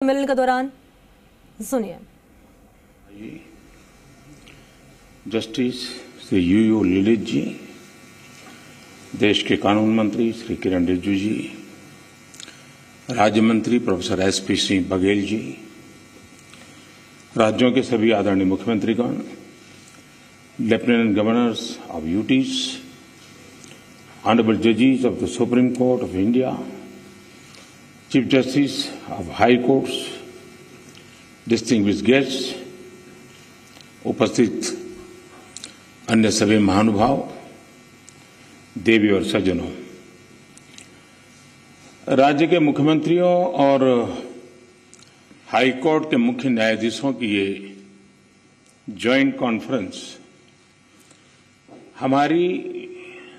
सम्मेलन के दौरान। सुनिए। जस्टिस श्री यूयू ललित जी, देश के कानून मंत्री श्री किरण रिजिजू जी, राज्य मंत्री प्रोफेसर एसपी सिंह बघेल जी, राज्यों के सभी आदरणीय मुख्यमंत्रीगण, lieutenant governors of UTs, honourable जजेस of the Supreme Court of India, chief justice of high courts, distinguished guests, उपस्थित अन्य सभी महानुभाव, देवी और सज्जनों, राज्य के मुख्यमंत्रियों और हाई कोर्ट के मुख्य न्यायाधीशों की ये जॉइंट कॉन्फ्रेंस हमारी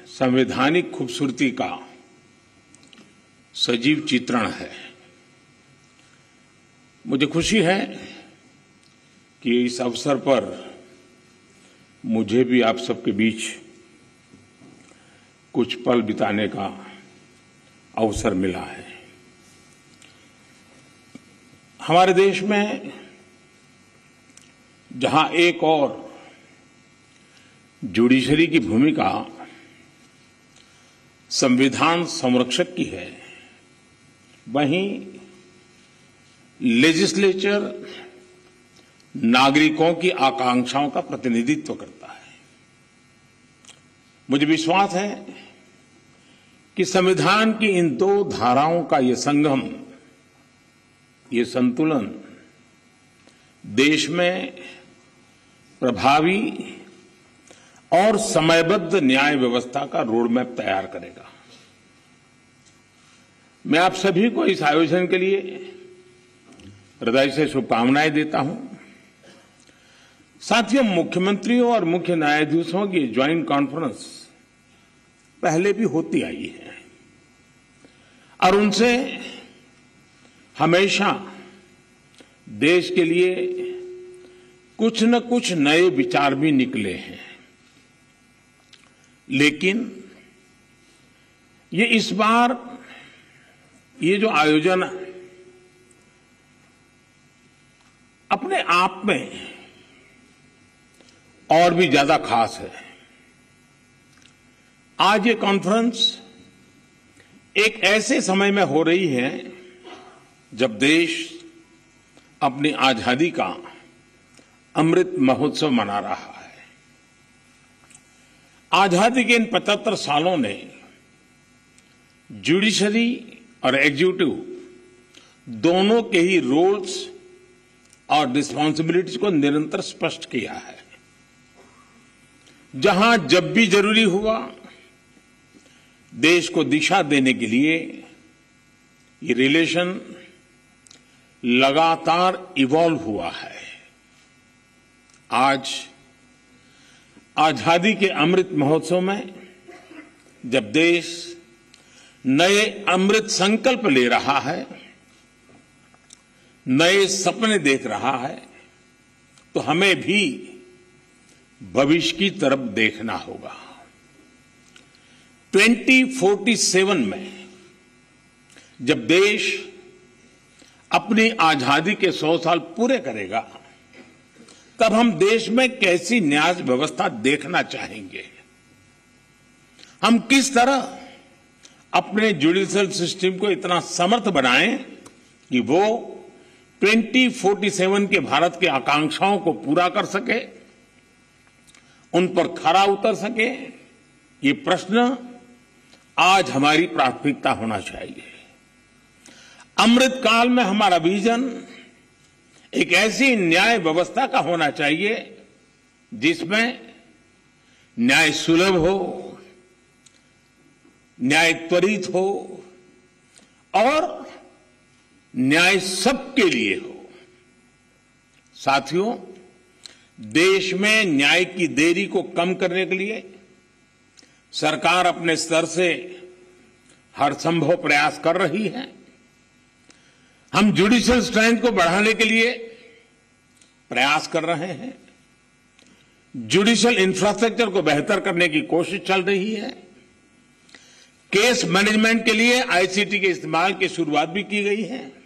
संवैधानिक खूबसूरती का सजीव चित्रण है। मुझे खुशी है कि इस अवसर पर मुझे भी आप सबके बीच कुछ पल बिताने का अवसर मिला है। हमारे देश में जहां एक और जुडिशरी की भूमिका संविधान संरक्षक की है, वहीं लेजिस्लेचर नागरिकों की आकांक्षाओं का प्रतिनिधित्व करता है। मुझे विश्वास है कि संविधान की इन दो धाराओं का ये संगम, ये संतुलन देश में प्रभावी और समयबद्ध न्याय व्यवस्था का रोडमैप तैयार करेगा। मैं आप सभी को इस आयोजन के लिए हृदय से शुभकामनाएं देता हूं। साथियों, मुख्यमंत्रियों और मुख्य न्यायाधीशों की ज्वाइंट कॉन्फ्रेंस पहले भी होती आई है और उनसे हमेशा देश के लिए कुछ न कुछ नए विचार भी निकले हैं। लेकिन ये इस बार ये जो आयोजन अपने आप में और भी ज्यादा खास है। आज ये कॉन्फ्रेंस एक ऐसे समय में हो रही है जब देश अपनी आजादी का अमृत महोत्सव मना रहा है। आजादी के इन 75 सालों ने जुडिशरी और एग्जीक्यूटिव दोनों के ही रोल्स और रिस्पांसिबिलिटीज को निरंतर स्पष्ट किया है। जहां जब भी जरूरी हुआ, देश को दिशा देने के लिए ये रिलेशन लगातार इवॉल्व हुआ है। आज आजादी के अमृत महोत्सव में जब देश नए अमृत संकल्प ले रहा है, नए सपने देख रहा है, तो हमें भी भविष्य की तरफ देखना होगा। 2047 में जब देश अपनी आजादी के 100 साल पूरे करेगा, तब हम देश में कैसी न्याय व्यवस्था देखना चाहेंगे। हम किस तरह अपने जुडिशियल सिस्टम को इतना समर्थ बनाएं कि वो 2047 के भारत की आकांक्षाओं को पूरा कर सके, उन पर खरा उतर सके। ये प्रश्न आज हमारी प्राथमिकता होना चाहिए। अमृत काल में हमारा विजन एक ऐसी न्याय व्यवस्था का होना चाहिए जिसमें न्याय सुलभ हो, न्याय त्वरित हो और न्याय सबके लिए हो। साथियों, देश में न्याय की देरी को कम करने के लिए सरकार अपने स्तर से हर संभव प्रयास कर रही है। हम जुडिशियल स्ट्रेंथ को बढ़ाने के लिए प्रयास कर रहे हैं। जुडिशियल इंफ्रास्ट्रक्चर को बेहतर करने की कोशिश चल रही है। केस मैनेजमेंट के लिए आईसीटी के इस्तेमाल की शुरुआत भी की गई है।